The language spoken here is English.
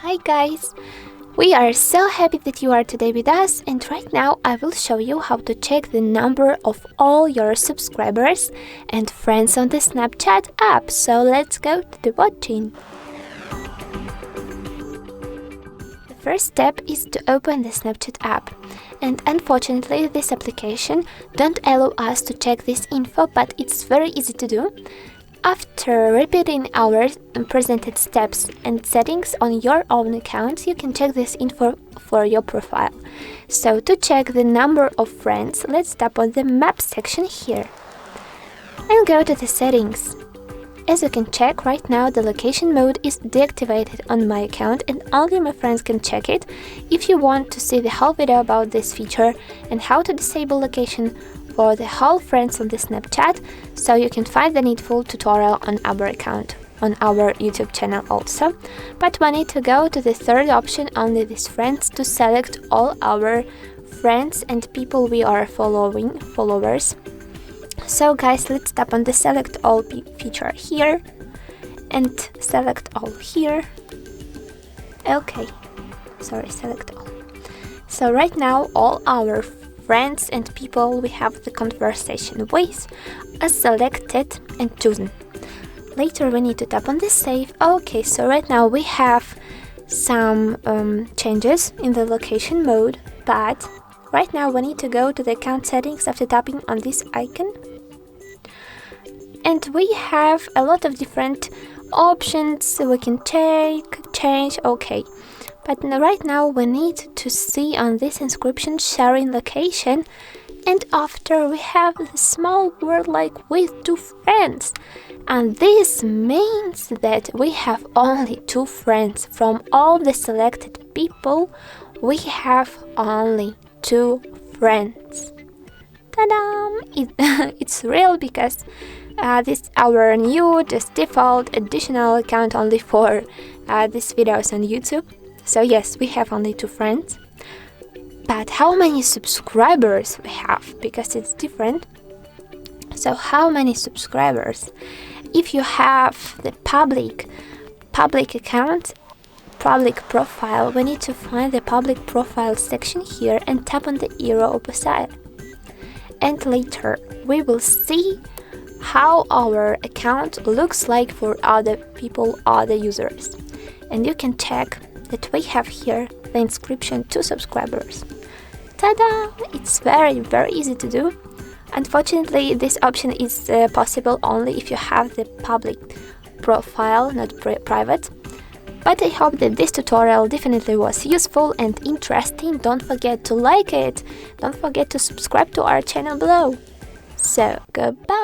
Hi guys! We are so happy that you are today with us, and right now I will show you how to check the number of all your subscribers and friends on the Snapchat app. So let's go to the watching. The first step is to open the Snapchat app, and unfortunately this application don't allow us to check this info, but it's very easy to do. After repeating our presented steps and settings on your own account, you can check this info for your profile. So to check the number of friends, let's tap on the map section here and go to the settings. As you can check, right now the location mode is deactivated on my account and only my friends can check it. If you want to see the whole video about this feature and how to disable location for the whole friends on the Snapchat, so you can find the needful tutorial on our account, on our YouTube channel also. But we need to go to the third option, only these friends, to select all our friends and people we are followers. So guys, let's tap on the select all feature here and select all here. Okay, sorry, select all. So right now all our friends and people we have the conversation with are selected and chosen. Later we need to tap on the save. Okay, so right now we have some changes in the location mode, but right now we need to go to the account settings after tapping on this icon. And we have a lot of different options so we can change, okay. But right now we need to see on this inscription sharing location, and after we have the small word like with two friends, and this means that we have only two friends. From all the selected people we have only two friends. Ta-da! It's real because this is our new just default additional account only for these videos on YouTube. So yes, we have only two friends, but how many subscribers we have, because it's different. So how many subscribers? If you have the public account, public profile, we need to find the public profile section here and tap on the arrow opposite. And later we will see how our account looks like for other people, other users. And you can check that we have here the inscription 2 subscribers. Ta-da! It's very easy to do. Unfortunately, this option is possible only if you have the public profile, not private. But I hope that this tutorial definitely was useful and interesting. Don't forget to like it. Don't forget to subscribe to our channel below. So, goodbye!